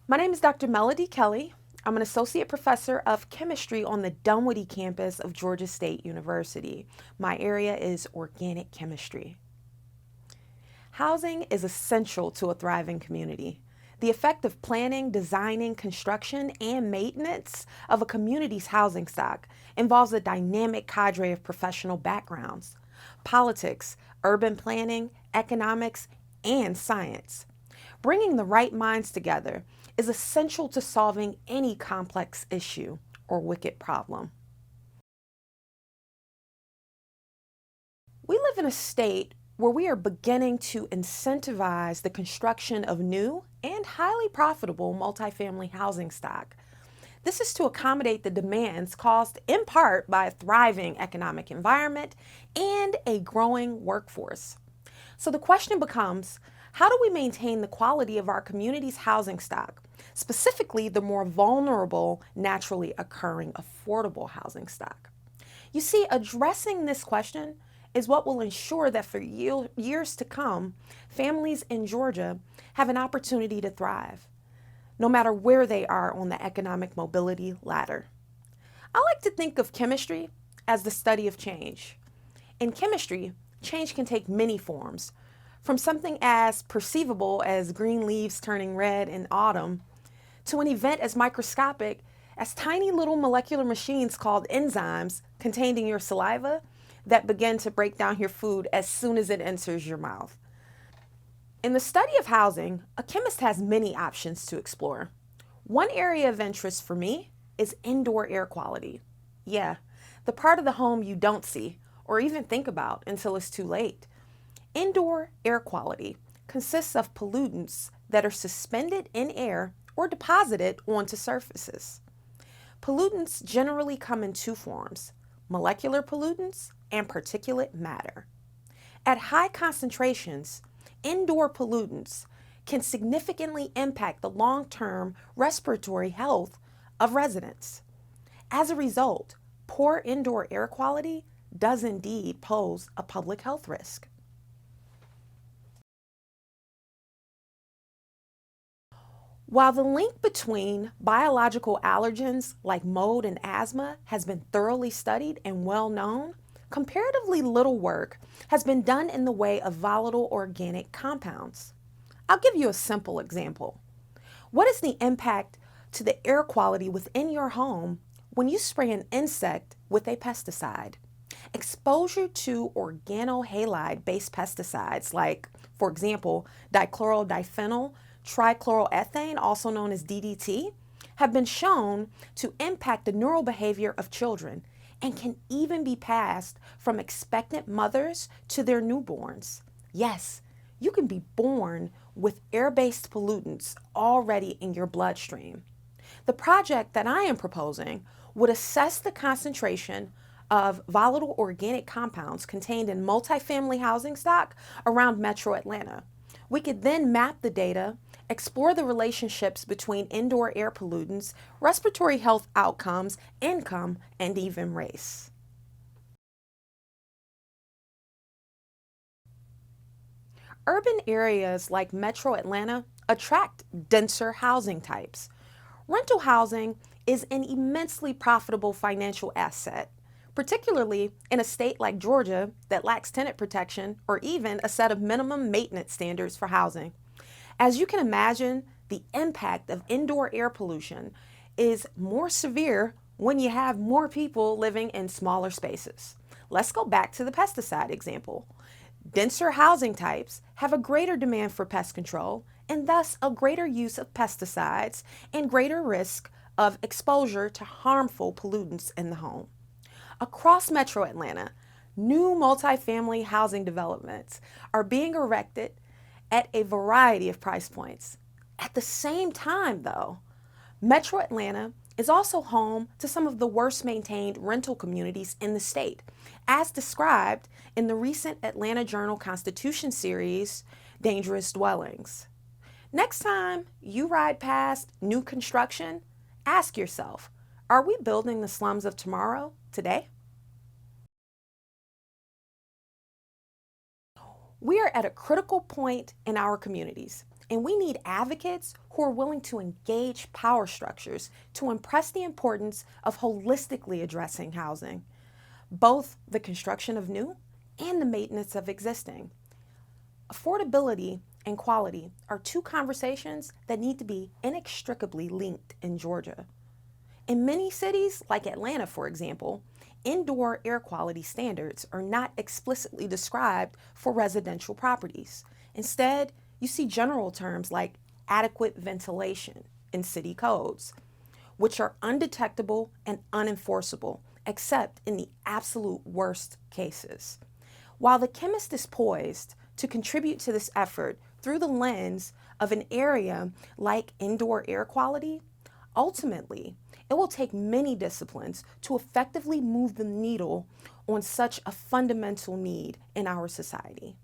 My name is Dr. Melody Kelley. I'm an associate professor of chemistry on the Dunwoody campus of Georgia State University. My area is organic chemistry. Housing is essential to a thriving community. The effect of planning, designing, construction, and maintenance of a community's housing stock involves a dynamic cadre of professional backgrounds: politics, urban planning, economics, and science. Bringing the right minds together is essential to solving any complex issue or wicked problem. We live in a state where we are beginning to incentivize the construction of new and highly profitable multifamily housing stock. This is to accommodate the demands caused in part by a thriving economic environment and a growing workforce. So the question becomes, how do we maintain the quality of our community's housing stock, specifically the more vulnerable, naturally occurring affordable housing stock? You see, addressing this question is what will ensure that for years to come, families in Georgia have an opportunity to thrive, no matter where they are on the economic mobility ladder. I like to think of chemistry as the study of change. In chemistry, change can take many forms, from something as perceivable as green leaves turning red in autumn to an event as microscopic as tiny little molecular machines called enzymes contained in your saliva that begin to break down your food as soon as it enters your mouth. In the study of housing, a chemist has many options to explore. One area of interest for me is indoor air quality. Yeah, the part of the home you don't see or even think about until it's too late. Indoor air quality consists of pollutants that are suspended in air or deposited onto surfaces. Pollutants generally come in two forms: molecular pollutants and particulate matter. At high concentrations, indoor pollutants can significantly impact the long-term respiratory health of residents. As a result, poor indoor air quality does indeed pose a public health risk. While the link between biological allergens like mold and asthma has been thoroughly studied and well known, comparatively little work has been done in the way of volatile organic compounds. I'll give you a simple example. What is the impact to the air quality within your home when you spray an insect with a pesticide? Exposure to organohalide-based pesticides like, for example, dichlorodiphenyl trichloroethane, also known as DDT, have been shown to impact the neural behavior of children and can even be passed from expectant mothers to their newborns. Yes, you can be born with air-based pollutants already in your bloodstream. The project that I am proposing would assess the concentration of volatile organic compounds contained in multifamily housing stock around Metro Atlanta. We could then map the data, explore the relationships between indoor air pollutants, respiratory health outcomes, income, and even race. Urban areas like Metro Atlanta attract denser housing types. Rental housing is an immensely profitable financial asset, particularly in a state like Georgia that lacks tenant protection or even a set of minimum maintenance standards for housing. As you can imagine, the impact of indoor air pollution is more severe when you have more people living in smaller spaces. Let's go back to the pesticide example. Denser housing types have a greater demand for pest control and thus a greater use of pesticides and greater risk of exposure to harmful pollutants in the home. Across Metro Atlanta, new multifamily housing developments are being erected at a variety of price points. At the same time, though, Metro Atlanta is also home to some of the worst maintained rental communities in the state, as described in the recent Atlanta Journal-Constitution series, Dangerous Dwellings. Next time you ride past new construction, ask yourself, are we building the slums of tomorrow today? We are at a critical point in our communities. And we need advocates who are willing to engage power structures to impress the importance of holistically addressing housing, both the construction of new and the maintenance of existing. Affordability and quality are two conversations that need to be inextricably linked in Georgia. In many cities, like Atlanta, for example, indoor air quality standards are not explicitly described for residential properties. Instead, you see general terms like adequate ventilation in city codes, which are undetectable and unenforceable, except in the absolute worst cases. While the chemist is poised to contribute to this effort through the lens of an area like indoor air quality, ultimately, it will take many disciplines to effectively move the needle on such a fundamental need in our society.